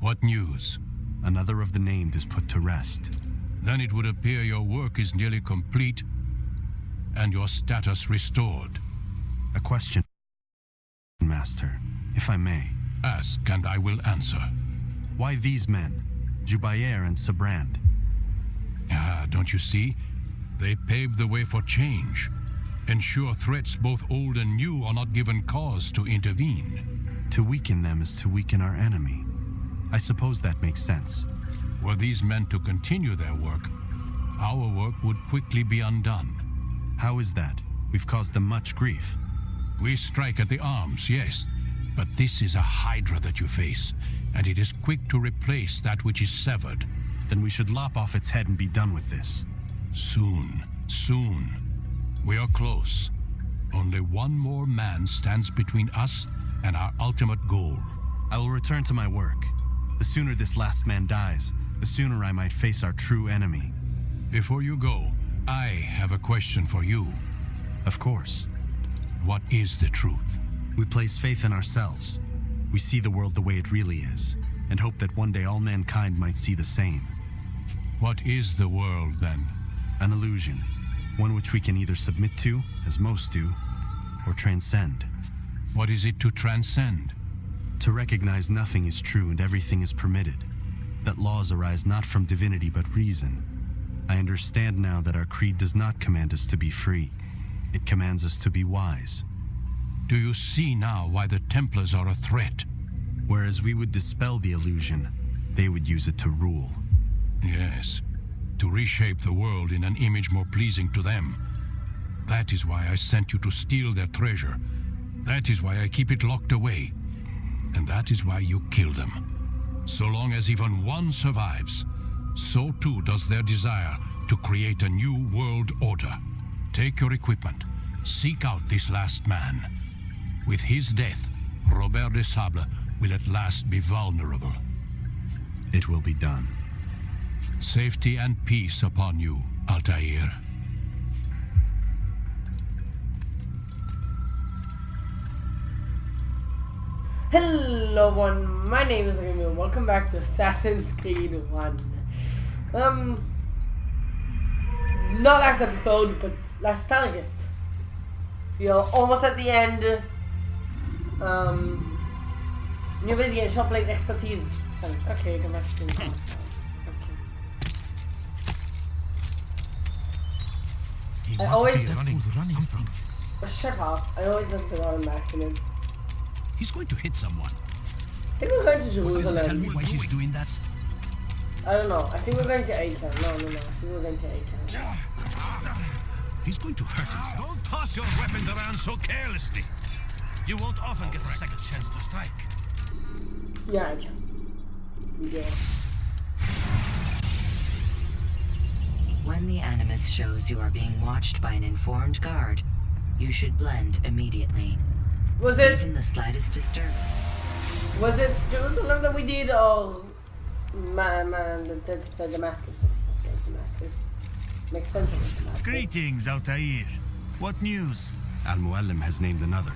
What news? Another of the named is put to rest. Then it would appear your work is nearly complete and your status restored. A question, Master, if I may. Ask and I will answer. Why these men, Jubayer and Sabrand? Ah, don't you see? They paved the way for change. Ensure threats both old and new are not given cause to intervene. To weaken them is to weaken our enemy. I suppose that makes sense. Were these men to continue their work, our work would quickly be undone. How is that? We've caused them much grief. We strike at the arms, yes, but this is a hydra that you face, and it is quick to replace that which is severed. Then we should lop off its head and be done with this. Soon, soon. We are close. Only one more man stands between us and our ultimate goal. I will return to my work. The sooner this last man dies, the sooner I might face our true enemy. Before you go, I have a question for you. Of course. What is the truth? We place faith in ourselves. We see the world the way it really is, and hope that one day all mankind might see the same. What is the world, then? An illusion. One which we can either submit to, as most do, or transcend. What is it to transcend? To recognize nothing is true and everything is permitted. That laws arise not from divinity but reason. I understand now that our creed does not command us to be free. It commands us to be wise. Do you see now why the Templars are a threat? Whereas we would dispel the illusion, they would use it to rule. Yes, to reshape the world in an image more pleasing to them. That is why I sent you to steal their treasure. That is why I keep it locked away. And that is why you kill them. So long as even one survives, so too does their desire to create a new world order. Take your equipment. Seek out this last man. With his death, Robert de Sable will at last be vulnerable. It will be done. Safety and peace upon you, Altair. Hello everyone, my name is Remy and welcome back to Assassin's Creed 1. Not last episode, but last target. We are almost at the end. New ability and shop plate expertise challenge. Okay, the message is challenge. Okay. I always running from. shut up. I always look at on accident. He's going to hit someone. I think we're going to Jerusalem. Tell me why he's doing that. I don't know. I think we're going to Acre. No. I think we're going to Acre. He's going to hurt himself. Don't toss your weapons around so carelessly. You won't often get a second chance to strike. Yeah, I can. Yeah. When the Animus shows you are being watched by an informed guard, you should blend immediately. Was it? Even the slightest disturbance. Was it Jerusalem that we did, or Damascus? I think it was Damascus. Makes sense of it, Damascus. Greetings, Altair. What news? Al-Muallim has named another.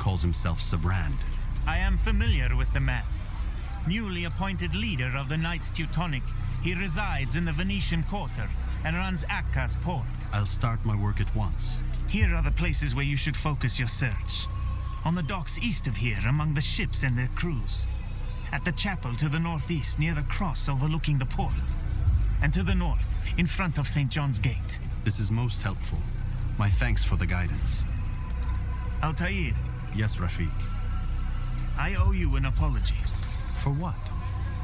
Calls himself Sabrand. I am familiar with the man. Newly appointed leader of the Knights Teutonic, he resides in the Venetian Quarter and runs Akka's port. I'll start my work at once. Here are the places where you should focus your search. On the docks east of here, among the ships and their crews. At the chapel to the northeast, near the cross overlooking the port. And to the north, in front of St. John's Gate. This is most helpful. My thanks for the guidance. Altair. Yes, Rafik. I owe you an apology. For what?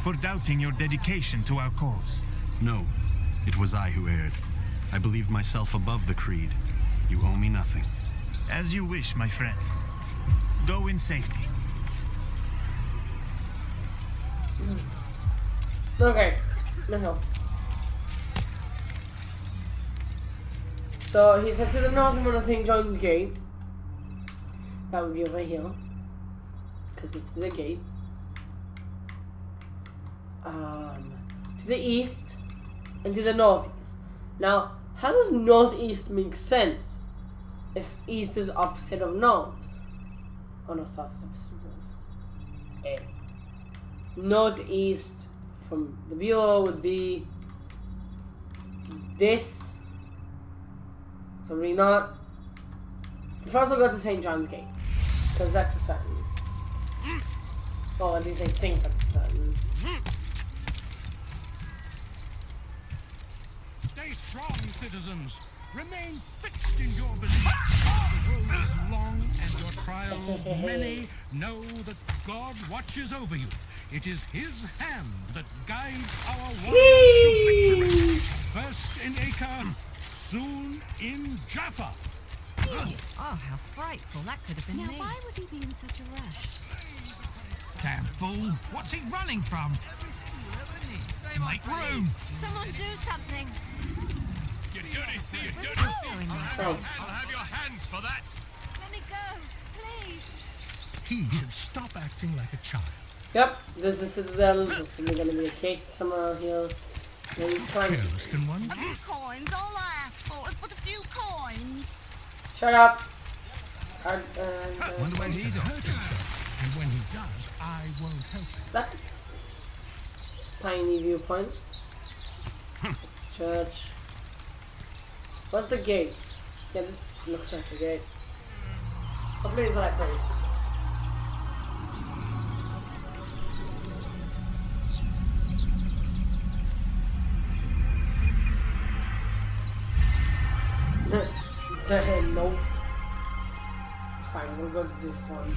For doubting your dedication to our cause. No, it was I who erred. I believed myself above the creed. You owe me nothing. As you wish, my friend. Go in safety. Okay, let's go. So he said to the north of St. John's Gate. That would be over here. Because this is the gate. To the east and to the northeast. Now, how does northeast make sense if east is opposite of north? Oh no, south is opposite of north. northeast from the bureau would be this. So we're not. First we'll go to St. John's Gate. Because that's a certain. Well, at least I think that's a certain. Stay strong, citizens. Remain fixed in your belief. The road is long and your trials many. Know that God watches over you. It is His hand that guides our warriors to victory. First in Acre, soon in Jaffa. Oh, how frightful. That could have been Now, me. why would he be in such a rush? Damn fool! What's he running from? Make room! Someone do something. You dirty thief, Where's dirty he thief. going now? Oh. I'll have your hands for that. Let me go, please. He should stop acting like a child. Yep, there's the Citadel. There's probably gonna be a cake somewhere here. Maybe planks. Careless can one A few coins. All I ask for is but a few coins. Shut up! Wonder when he's hurt himself. And when he does, I won't help him. That's tiny viewpoint. Church. What's the gate? Yeah, this looks like a gate. Hopefully it's the right place. Nope. Fine, we'll go to this one.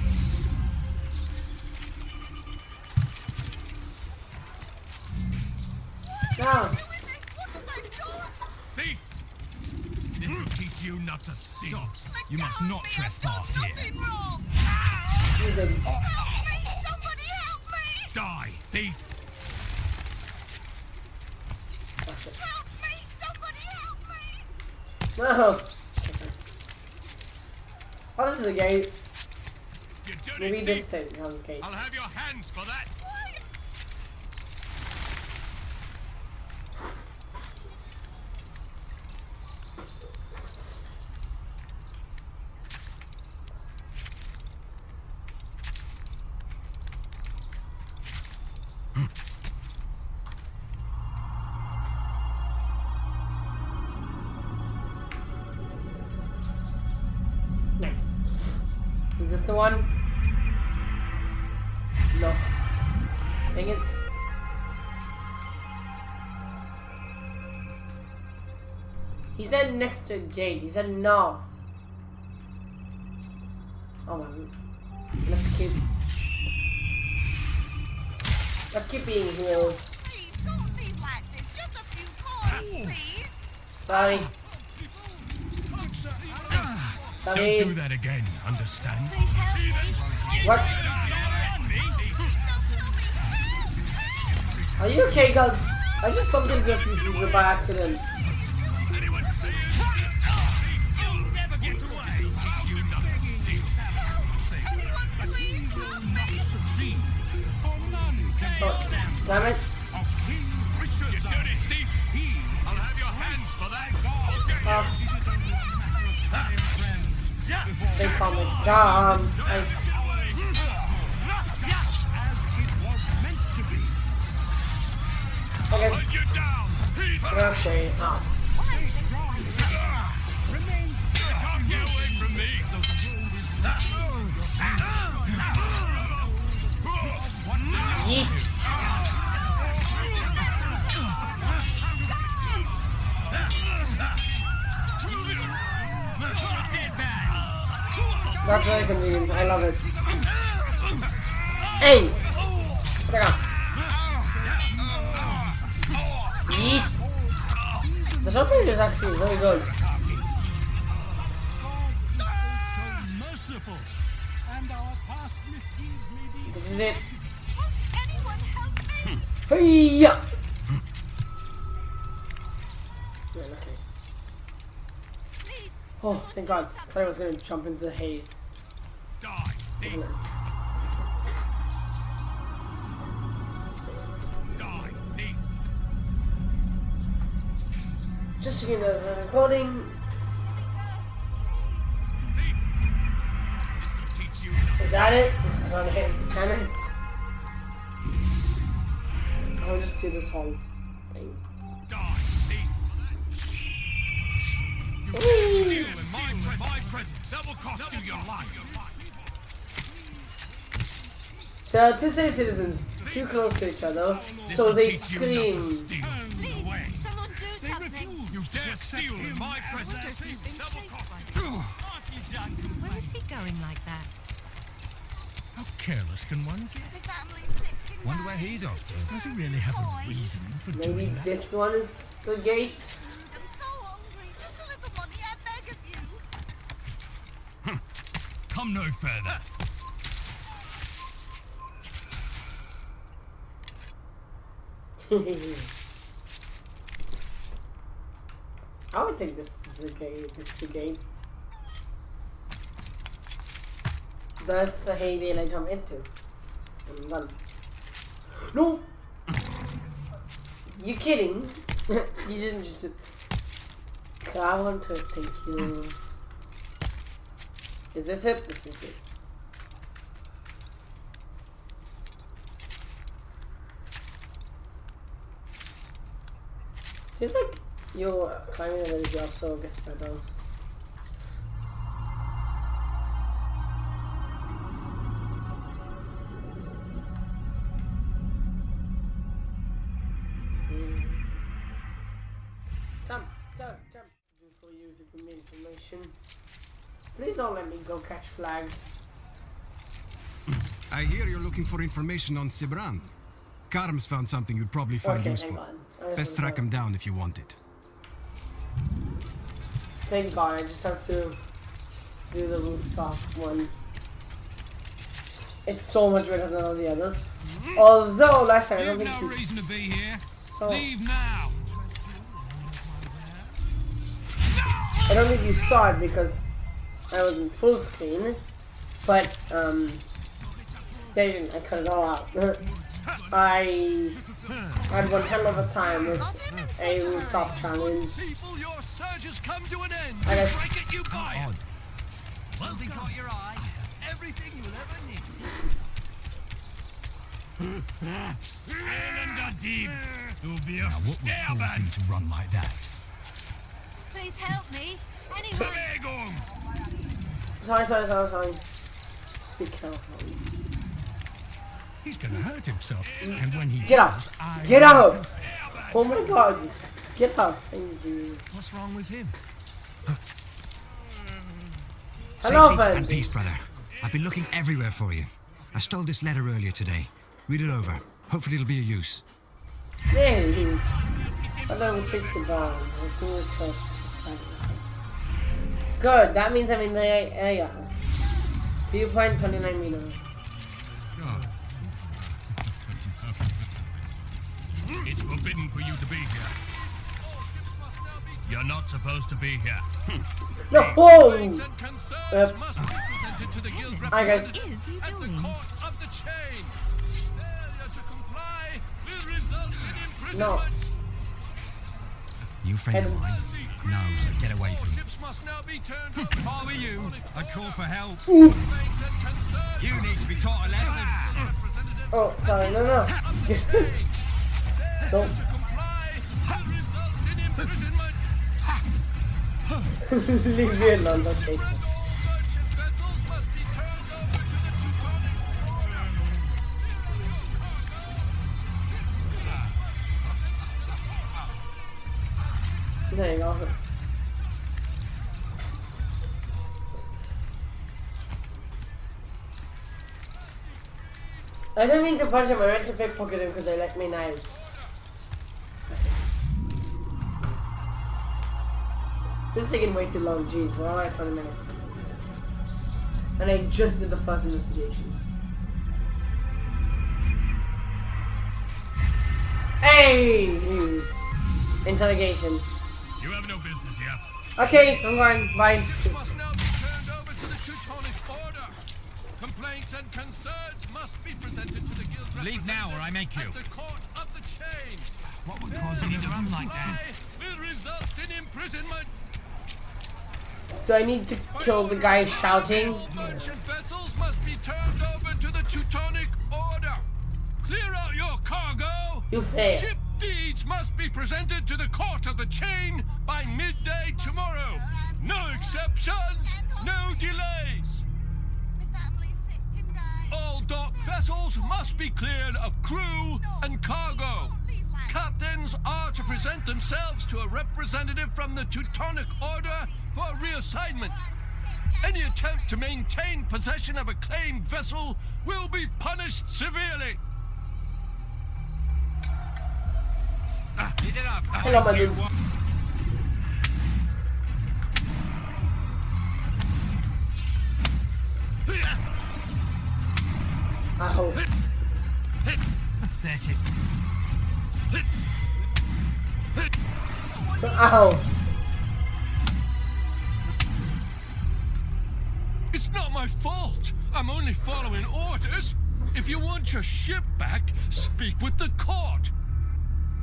Now, Thief! This will teach you not to sin. You must not trespass here. Nothing wrong. you did. Somebody help me. Die, thief! Help me. Somebody help me. No. Oh, this is a gate. You dirty Maybe this thief! is St. John's Gate. I'll have your hands for that. Nice. Is this the one? No. Dang it. He said next to a gate. He said north. Oh man. Let's keep being here. Please don't leave like this. Just a few coins, please. Sorry. Don't Sorry. do that again, understand? Please help me. What? Are you okay, guys? I just bumped into a few people by accident. Anyone see it? You'll never get away. You nothing thief. Please help me. Oh, damn it. You dirty thief! I'll have your hands for that. I'll get you. They call me John. I guess. Put you down. He's Okay. Oh. Can't get away from me. Yeet. That's very convenient. I love it. Hey! Pick up. Yeet. The something is actually very good. Merciful, and our past misdeeds may be. This is it. Anyone help me. Hey-ya! Yeah, okay. Please. Oh, thank God. I thought I was going to jump into the hay. Die, thief. Nice. Die, thief. Just so you know, the recording. Thief. This'll teach you nothing. Is that it? It's not it. Damn it. I'll just do this whole thing. Die, thief. You steal in my presence. That will cost you your life. There are two city citizens too close to each other, so they scream. Please, someone do something. You dare steal in my presence. That will cost you. Where is he going like that? How careless can one get? The family's sick and Wonder where he's off to. Does he really have a reason for Maybe doing that? this one is the gate. I'm so hungry. Just a little money, I beg of you. Come no further. I would think this is the gate. This is the gate. That's the hay bale I jump into. I'm done. No! You kidding? You didn't just. I want to thank you. Is this it? This is it. Seems like your climbing the village also gets better. Jump. For you to give me information. Please don't let me go catch flags. I hear you're looking for information on Sibran. Karm's found something you'd probably find Okay, useful. hang on. I Best just track want him down if you want it. Thank God, I just have to do the rooftop one. It's so much better than all the others. Although last time I don't You've think no you reason to be here. saw. Leave now. I don't think you saw it because I was in full screen. But they didn't. I cut it all out. I had one hell of a time with a rooftop challenge. People, your surge has come to an end. I guess. Break it, you buy it. Welding caught your eye. Everything you'll ever need. Deep. It will be a stairman to run like that. Please help me. Anyone. Sorry. Speak carefully. He's gonna hurt himself, and when he Get up! does, I Get up! Oh my God! Get up! Thank you. What's wrong with him? Hello, Safety friend. and peace, brother. I've been looking everywhere for you. I stole this letter earlier today. Read it over. Hopefully it'll be of use. Yay! I thought it was just a bomb. I think it's just good. That means I'm in the area. Viewpoint 29 meters. It's forbidden for you to be here. You're not supposed to be here. No! Whoa! Hi guys. What is he doing? No. You friend of mine? No, so get away from me. If I were you, I'd call for help. Oops. You need to be taught a lesson. Oh, sorry. No. Don't. Leave me alone, okay. There you go. I didn't mean to punch him, I meant to pickpocket him because they let me knives. This is taking way too long, jeez, we're all at 20 minutes. And I just did the first investigation. Hey! Interrogation. You have no business here. Okay, I'm going. Bye. Must now be turned over to the Teutonic Order. Complaints and concerns must be presented to the guild. Leave now or I make you. At the court of the chain. What would cause you to run like that? Will result in imprisonment. Do I need to kill the guy shouting? Merchant vessels must be turned over to the Teutonic Order. Clear out your cargo You fail. Ship deeds must be presented to the court of the chain by midday tomorrow. No exceptions, no delays. My family's sick and dying. All dock vessels must be cleared of crew and cargo. Captains are to present themselves to a representative from the Teutonic Order for reassignment. Any attempt to maintain possession of a claimed vessel will be punished severely. Hello, my dude. Ow. Pathetic. Ow. It's not my fault. I'm only following orders. If you want your ship back, speak with the court.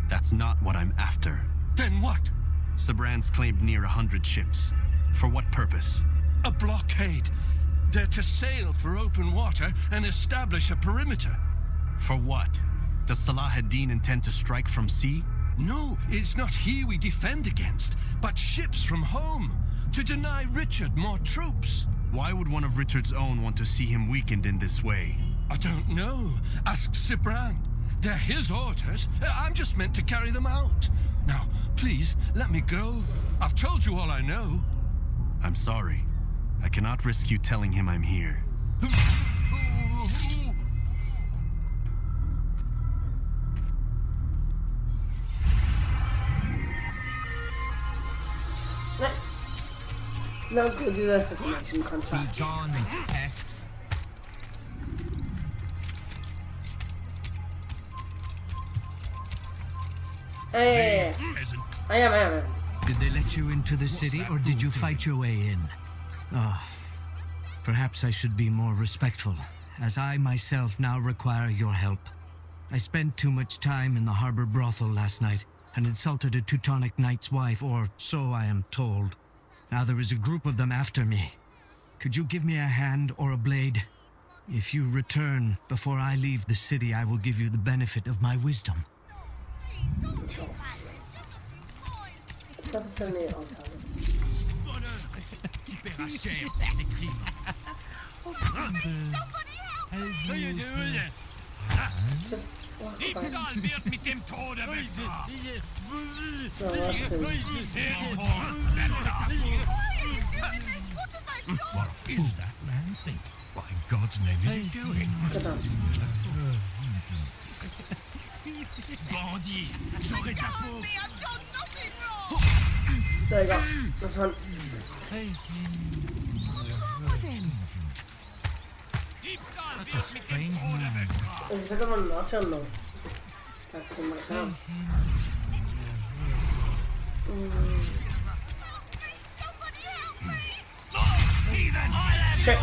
That's not what I'm after. Then what? Sabran's claimed near 100 ships. For what purpose? A blockade. They're to sail for open water and establish a perimeter. For what? Does Salah ad-Din intend to strike from sea? No, it's not he we defend against, but ships from home, to deny Richard more troops. Why would one of Richard's own want to see him weakened in this way? I don't know. Ask Sabran. They're his orders. I'm just meant to carry them out. Now, please, let me go. I've told you all I know. I'm sorry. I cannot risk you telling him I'm here. No, go do the assassination contract. Gone, pest. Hey, I am. Did they let you into the city, or did you fight your way in? Oh, perhaps I should be more respectful, as I myself now require your help. I spent too much time in the harbor brothel last night and insulted a Teutonic knight's wife, or so I am told. Now there is a group of them after me. Could you give me a hand or a blade? If you return before I leave the city, I will give you the benefit of my wisdom. Ça, c'est le meilleur, ça. Tu paieras cher pour tes crimes. Just walk by. Diebstahl wird mit dem Tode bestraft. No, that's good. What is that man think? What in God's name is he doing? Good on. Bandit, j'aurai ta peau. I've done nothing wrong. There you go. This one. Diebstahl wird mit dem Tode bestraft. Is the second one not or no? That's him right now. Shit.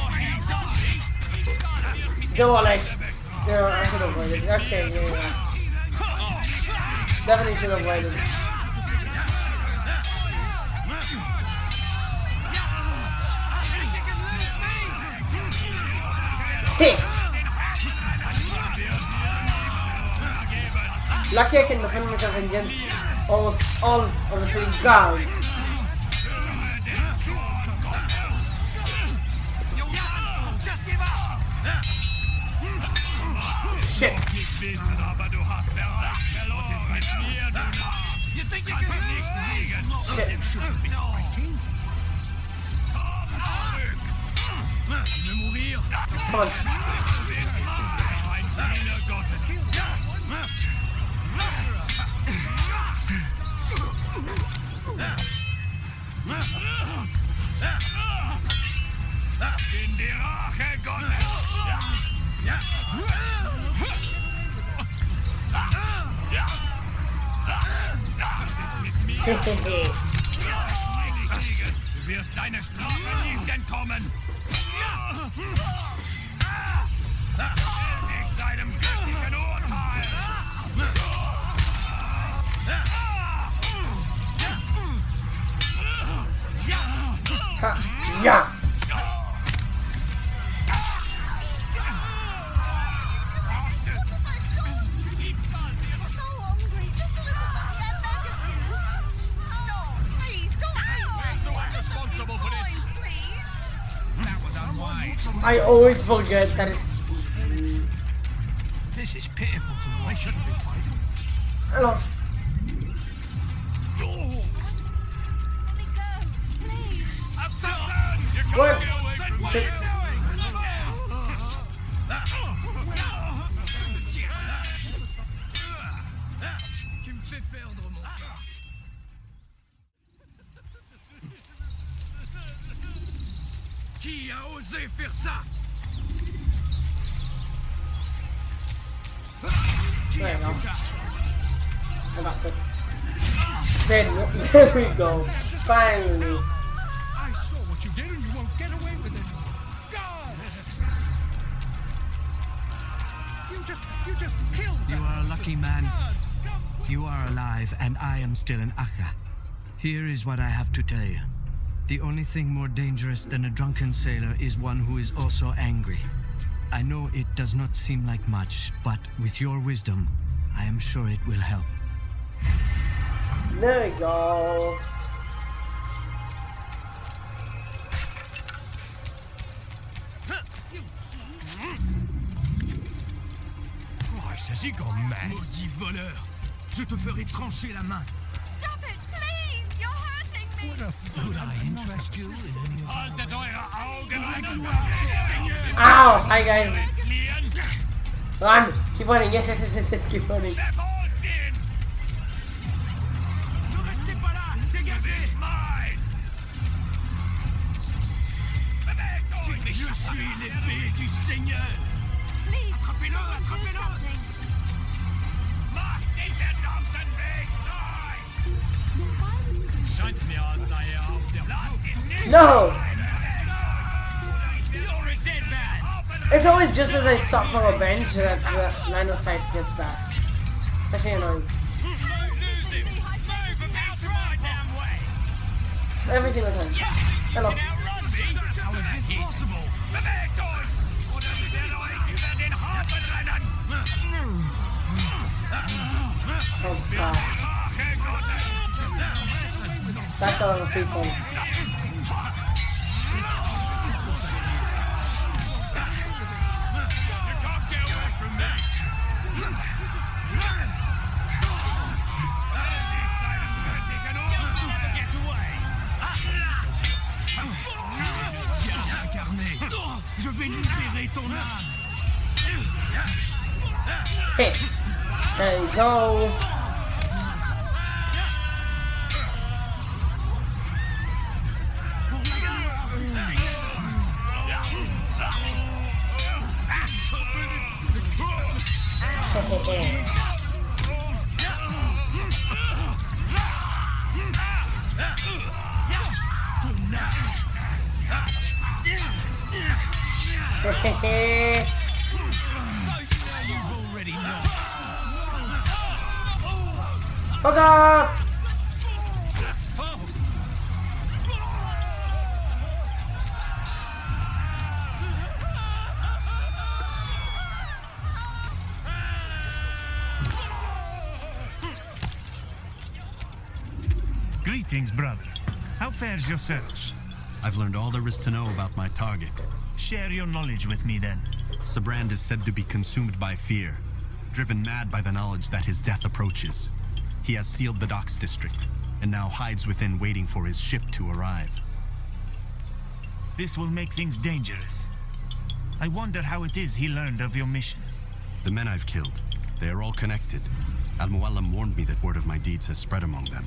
Go, Alex. No, I should have waited. Okay, yeah. Definitely should have waited. Hey! Lucky I can defend myself against almost all of the city guards. Shit! Shit! Come on. In die Rache Gottes! Du wirst deine Strafe nicht entkommen! Nicht deinem göttlichen Urteil! Ha! Ja! I always forget that it's... This is pitiful to me. I shouldn't be fighting. Hello. Let me go, please. What? Shit. Tu me fais perdre mon temps. Qui a osé faire ça? There we go. I got this. There we go. Finally. I saw what you did and you won't get away with it. God! You just killed You that are a lucky man. God, come You are alive, and I am still in Akka. Here is what I have to tell you. The only thing more dangerous than a drunken sailor is one who is also angry. I know it does not seem like much, but with your wisdom, I am sure it will help. There we go. Christ, has he gone mad? Maudit voleur! Je te ferai trancher la main. Stop it, please! You're hurting me! Would I interest you in any of Ow! Hi guys. Run! Keep running. Yes, keep running. Ne restez pas là! Dégagez! Je suis l'épée du Seigneur! Please, Attrapez-le! someone do Attrapez-le! something. No! It's always just as I stop from a bench that the line of sight gets back. Especially annoying. So every single time. Hello. How is this possible? Oh god. That's a lot of people. Je vais libérer ton âme. Hit. There you go. Fuck off! Greetings, brother. How fares your search? I've learned all there is to know about my target. Share your knowledge with me then. Sibrand is said to be consumed by fear, driven mad by the knowledge that his death approaches. He has sealed the docks district, and now hides within waiting for his ship to arrive. This will make things dangerous. I wonder how it is he learned of your mission. The men I've killed, they are all connected. Al-Muallam warned me that word of my deeds has spread among them.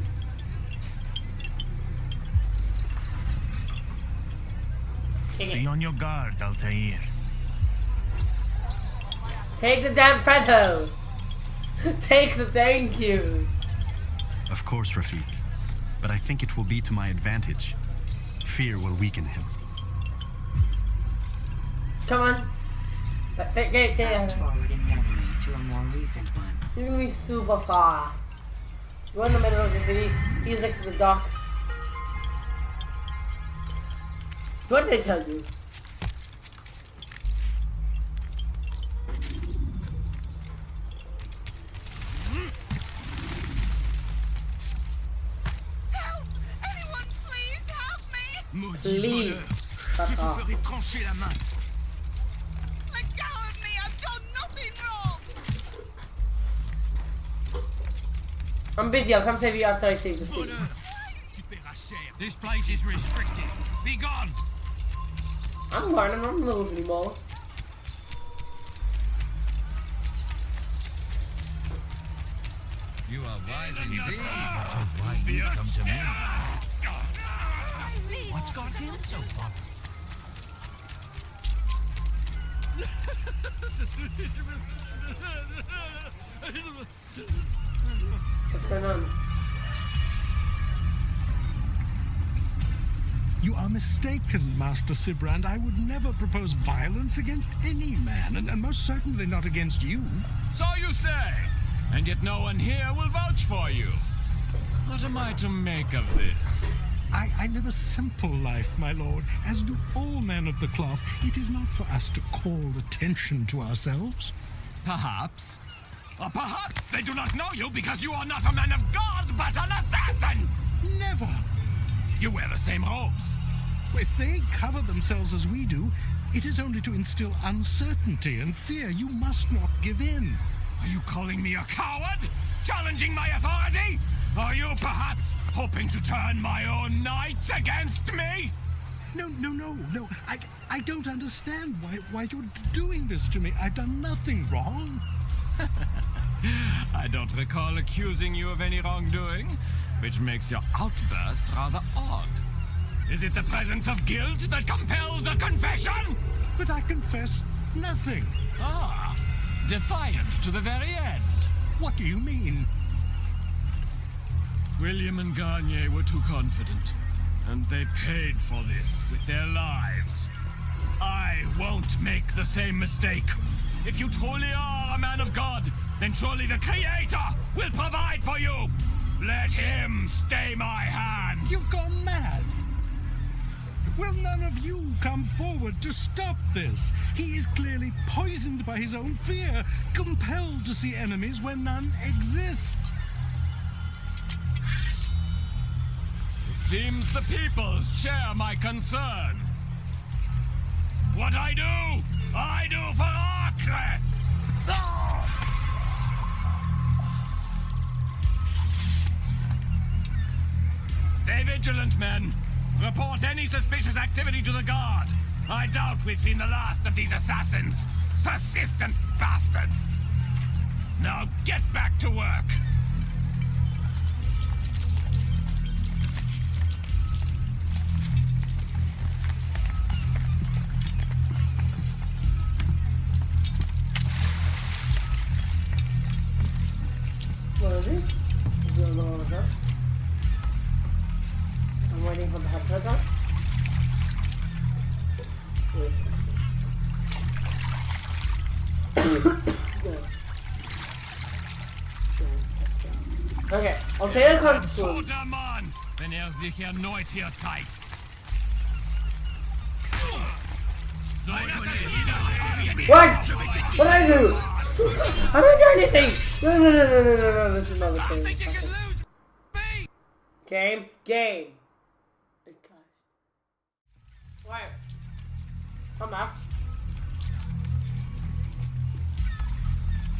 Be on your guard, Altair. Take the damn feather! Take the thank you! Of course, Rafiq. But I think it will be to my advantage. Fear will weaken him. Come on. Get Fast forward in memory to a more recent one. You're gonna be super far. You're in the middle of the city. He's next to the docks. What did they tell you? Help! Anyone, please help me! Maudit Please. voleur! Je te ferai trancher la main. I'm busy. I'll come save you after I save the city. This place is restricted. Be gone. I'm learning. I don't move anymore. You are wise indeed. That is why you come to me. What's got him so bothered? What's going on? You are mistaken, Master Sibrand. I would never propose violence against any man, and most certainly not against you. So you say, and yet no one here will vouch for you. What am I to make of this? I live a simple life, my lord, as do all men of the cloth. It is not for us to call attention to ourselves. Perhaps. Or perhaps they do not know you because you are not a man of God, but an assassin! Never! You wear the same robes. If they cover themselves as we do, it is only to instill uncertainty and fear. You must not give in. Are you calling me a coward? Challenging my authority? Are you perhaps hoping to turn my own knights against me? No. I don't understand why you're doing this to me. I've done nothing wrong. I don't recall accusing you of any wrongdoing, which makes your outburst rather odd. Is it the presence of guilt that compels a confession? But I confess nothing. Ah, defiant to the very end. What do you mean? William and Garnier were too confident, and they paid for this with their lives. I won't make the same mistake. If you truly are a man of God, then surely the Creator will provide for you. Let him stay my hand. You've gone mad. Will none of you come forward to stop this? He is clearly poisoned by his own fear, compelled to see enemies where none exist. It seems the people share my concern. What I do for Acre! Stay vigilant, men. Report any suspicious activity to the guard. I doubt we've seen the last of these assassins. Persistent bastards. Now get back to work. What is it? Is it on the other? I'm waiting for the headset on. Okay, I'll take a control. Toter Mann, wenn sich erneut hier zeigt. What? What did I do? I didn't do anything! No, this is not the thing. Game. Why? I'm back.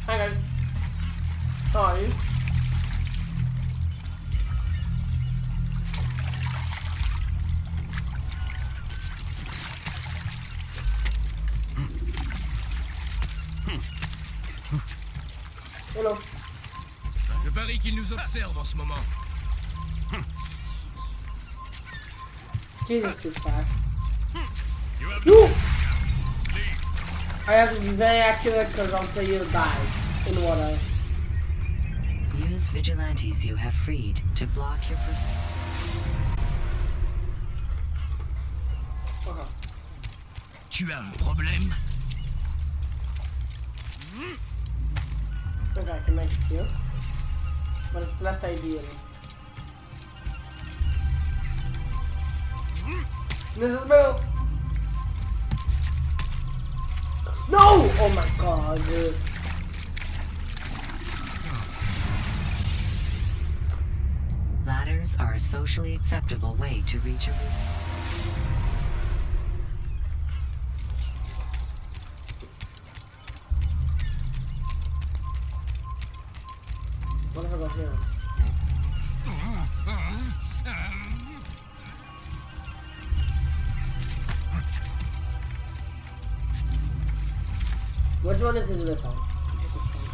Hi guys. How are you? Hello. Je parie qu'il nous observe en ce moment. Jesus is fast. No! I have to be very accurate because I'll tell you dies in water. Use vigilantes you have freed to block your Tu as un problème? Okay, I can make it here, but it's less ideal. This is Bill. No! Oh my god, dude. ladders are a socially acceptable way to reach a room. What if I go here? Which one is his missile?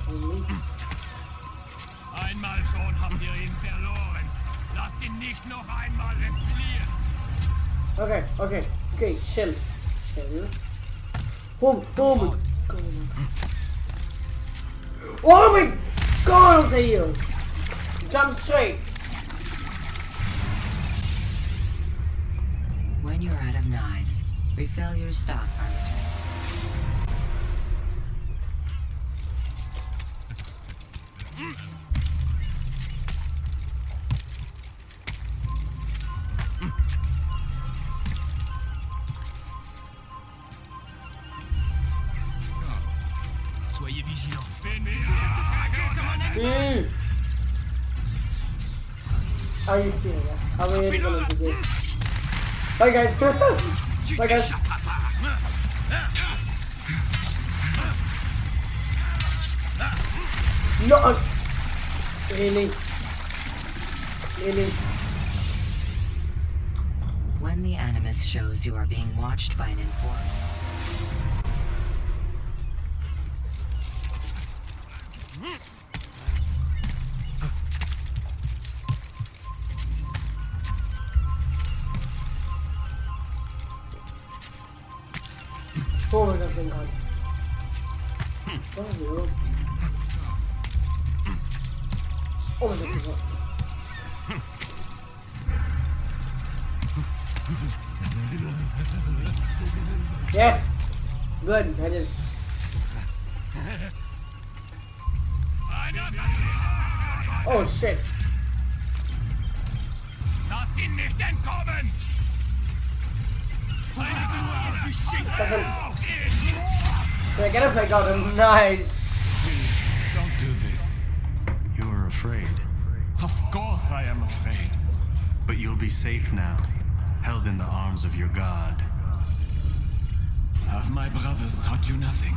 Only? Einmal schon habt ihr ihn verloren. Lasst ihn nicht noch einmal entfliehen. Okay, chill. Oh my god. Oh my god, I'll tell you. Jump straight. When you're out of knives, refill your stockpile. Soyez vigilants. Are you serious? How are we gonna do this? Bye guys. Bye guys. No. Really? When the Animus shows you are being watched by an informant, oh my god, thank god. Oh no. Oh my god. Yes! Good, I did. Oh shit. Lasst ihn nicht entkommen! Can I get up? I got him. Nice. Don't do this. You are afraid. Of course I am afraid. But you'll be safe now, held in the arms of your god. Have my brothers taught you nothing?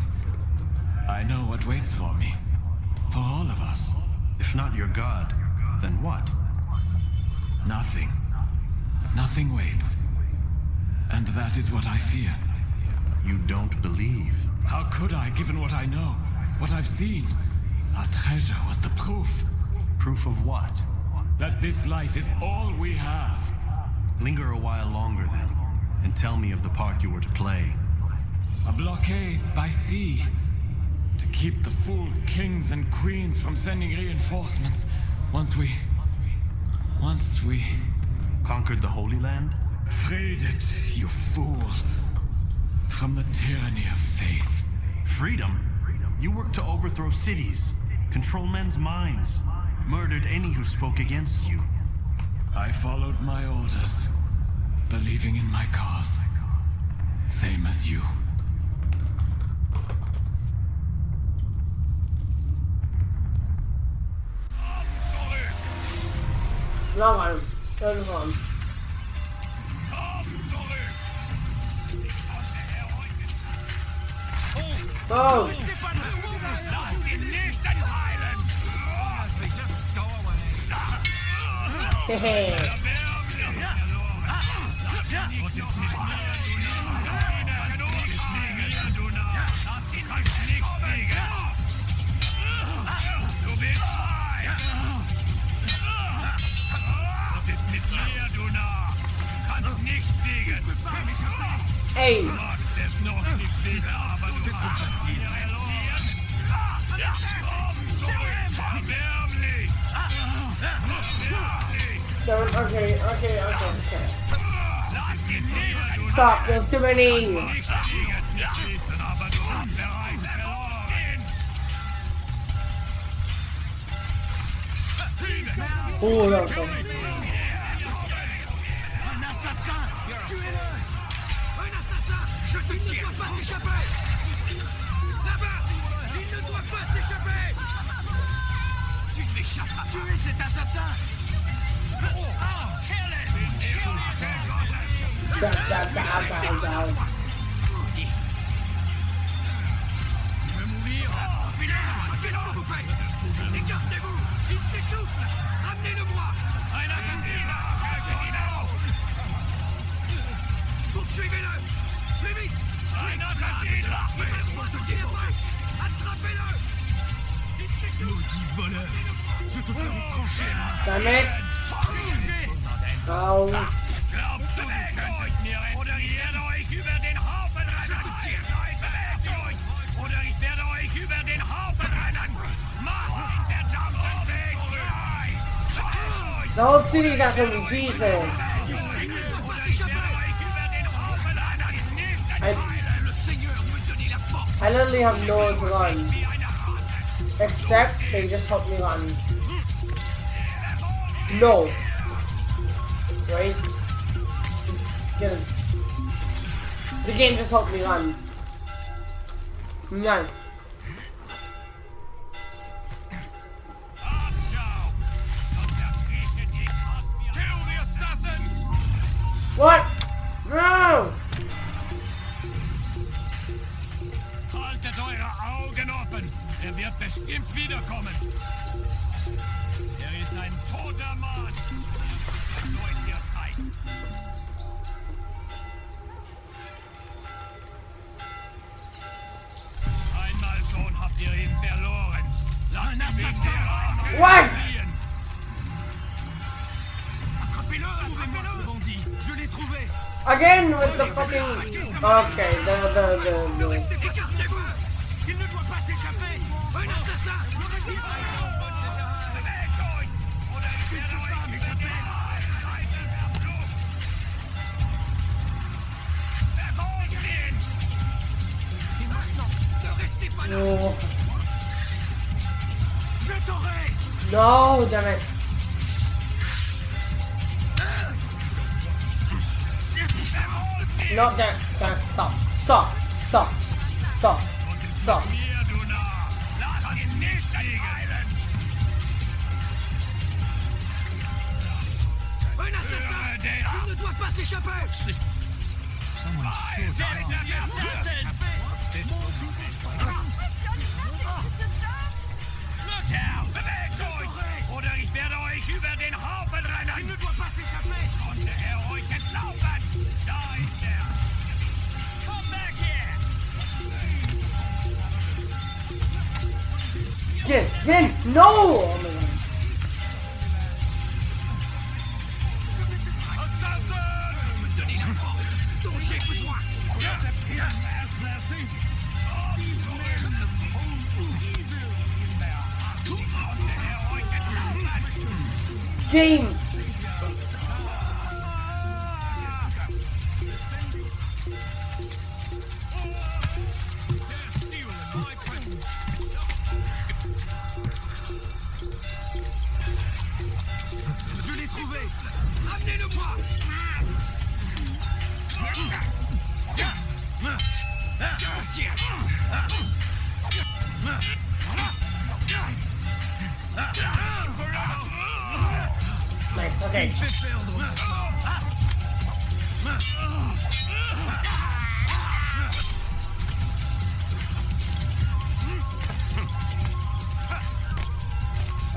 I know what waits for me. For all of us. If not your god, then what? Nothing. Nothing waits. And that is what I fear. You don't believe. How could I, given what I know, what I've seen? Our treasure was the proof. Proof of what? That this life is all we have. Linger a while longer then, and tell me of the part you were to play. A blockade by sea. To keep the fool kings and queens from sending reinforcements. Once we... Conquered the Holy Land? Freed it, you fool. From the tyranny of faith. Freedom? You worked to overthrow cities, control men's minds, murdered any who spoke against you. I followed my orders, believing in my cause. Same as you. No, man. Turn on. Oh! Hehe. Hey! Okay. Stop, there's too many! Oh, that was close. Je te dis, il ne doit pas s'échapper! Là-bas! Il ne doit pas s'échapper! Tu ne m'échapperas pas! Tuez cet assassin! Down. Il veut mourir! Qu'est-ce que vous faites? Écartez-vous! Il s'essouffle! Ramenez-le-moi! Poursuivez-le! Plus vite! Attrapez-le! Maudit voleur! Je te ferai trancher! Damn it! Oh. Glaubst du, du könntest mir retten? Oder ich werde euch über den Haufen rennen! Bewegt euch! Oder ich werde euch über den Haufen rennen! Macht den verdammten Weg frei! The whole city's after me, Jesus. I literally have nowhere to run. Except they just helped me run. No. Right? Just get it. The game just helped me run. No. What? No! Haltet eure Augen offen! Er wird bestimmt wiederkommen! Er ist ein toter Mann! So ist ihr Zeit! Einmal schon habt ihr ihn verloren! Lasst ihn wegen der Arme What? fliehen! Attrapez-le! Attrapez-le! Bandit! Je l'ai trouvé! Again with the fucking... Okay, the... Écartez-vous! Il ne doit pas s'échapper! Un assassin! No. Je t'aurai! No, damn it. Not that. Stop. Stop. Stop. Stop. Stop. Un assassin! Il ne doit pas s'échapper! Look out! Bewegt euch! Oder ich werde euch über den Haufen rennen! Il ne doit pas s'échapper! Konnte er euch entlaufen? Da ist er! Come back here! Get in! No! Oh my god. Game! Je l'ai trouvé! Amenez-le-moi! Nice, okay.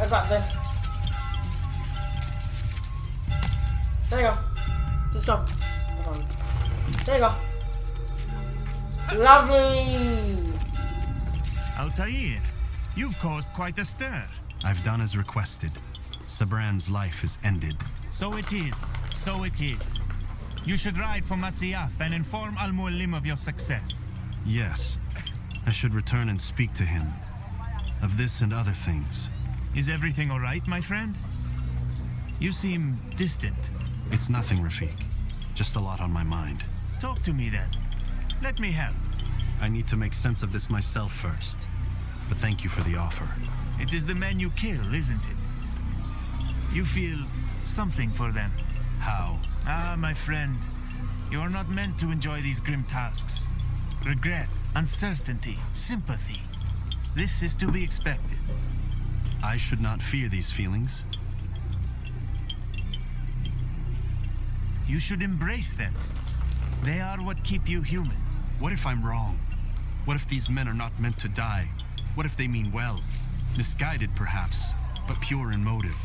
I got this. There you go. Just jump. There you go. Lovely! Altair, you've caused quite a stir. I've done as requested. Sabran's life is ended. So it is. So it is. You should ride for Masyaf and inform Al-Mualim of your success. Yes. I should return and speak to him. Of this and other things. Is everything all right, my friend? You seem distant. It's nothing, Rafik. Just a lot on my mind. Talk to me then. Let me help. I need to make sense of this myself first. But thank you for the offer. It is the men you kill, isn't it? You feel something for them. How? Ah, my friend. You are not meant to enjoy these grim tasks. Regret, uncertainty, sympathy. This is to be expected. I should not fear these feelings. You should embrace them. They are what keep you human. What if I'm wrong? What if these men are not meant to die? What if they mean well? Misguided, perhaps, but pure in motive.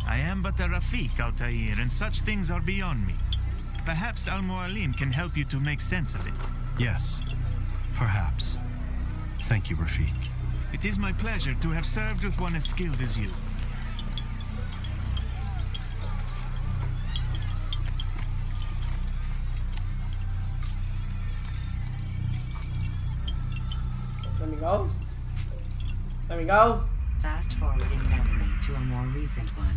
I am but a Rafik, Altair, and such things are beyond me. Perhaps Al-Mualim can help you to make sense of it. Yes, perhaps. Thank you, Rafik. It is my pleasure to have served with one as skilled as you. Let me go. There we go. Fast forwarding memory to a more recent one.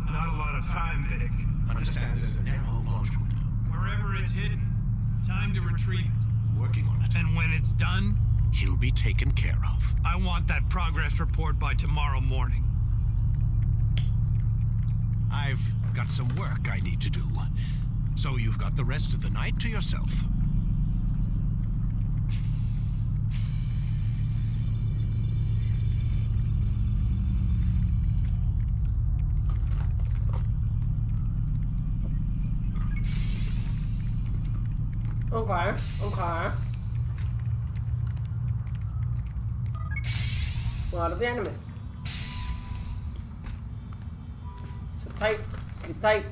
Not a lot of time, Vic. Understand there's a narrow launch window. Wherever it's hidden, time to retrieve it. Working on it. And when it's done, He'll be taken care of. I want that progress report by tomorrow morning. I've got some work I need to do. So you've got the rest of the night to yourself. Okay, okay. A lot of the enemies. Sit tight, sleep tight.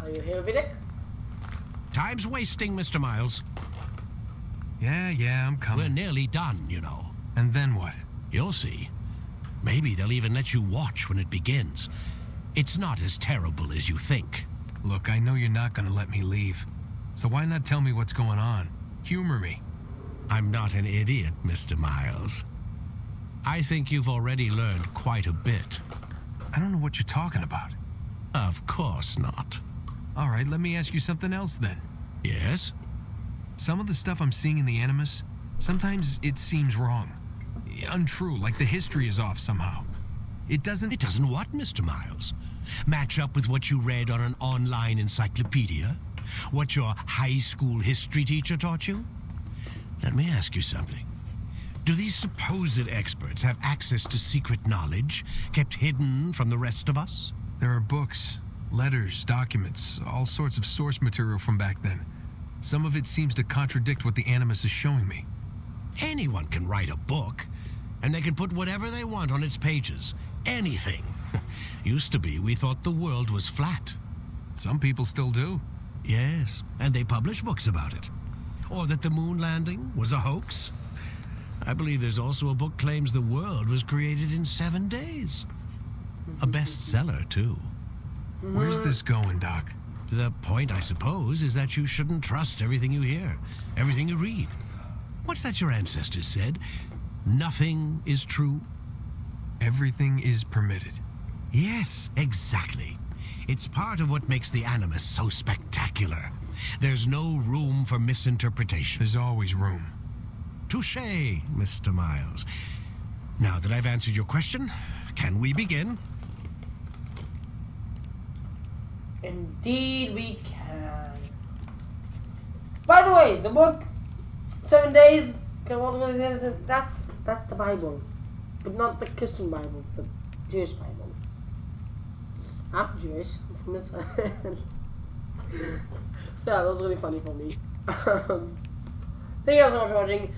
Are you here, Vidic? Time's wasting, Mr. Miles. Yeah, I'm coming. We're nearly done, you know. And then what? You'll see. Maybe they'll even let you watch when it begins. It's not as terrible as you think. Look, I know you're not gonna let me leave. So why not tell me what's going on? Humor me. I'm not an idiot, Mr. Miles. I think you've already learned quite a bit. I don't know what you're talking about. Of course not. All right, let me ask you something else then. Yes? Some of the stuff I'm seeing in the Animus, sometimes it seems wrong. Untrue, like the history is off somehow. It doesn't what, Mr. Miles? Match up with what you read on an online encyclopedia? What your high school history teacher taught you? Let me ask you something. Do these supposed experts have access to secret knowledge kept hidden from the rest of us? There are books, letters, documents, all sorts of source material from back then. Some of it seems to contradict what the Animus is showing me. Anyone can write a book, and they can put whatever they want on its pages. Anything. Used to be, we thought the world was flat. Some people still do. Yes, and they publish books about it. Or that the moon landing was a hoax. I believe there's also a book claims the world was created in 7 days. A bestseller, too. Where's this going, Doc? The point, I suppose, is that you shouldn't trust everything you hear, everything you read. What's that your ancestors said? Nothing is true? Everything is permitted. Yes, exactly. It's part of what makes the Animus so spectacular. There's no room for misinterpretation. There's always room. Touché, Mr. Miles. Now that I've answered your question, can we begin? Indeed we can. By the way, the book 7 days, that's the Bible. But not the Christian Bible, the Jewish Bible. I'm Jewish, I'm from Israel. So yeah, that was really funny for me. Thank you guys so much for watching.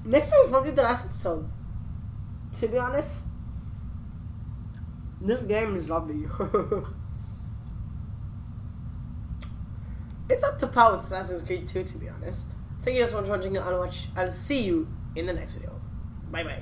Next time is probably the last episode. To be honest, this game is lovely. It's up to par with Assassin's Creed 2, to be honest. Thank you guys so much for watching. I'll see you in the next video. Bye bye.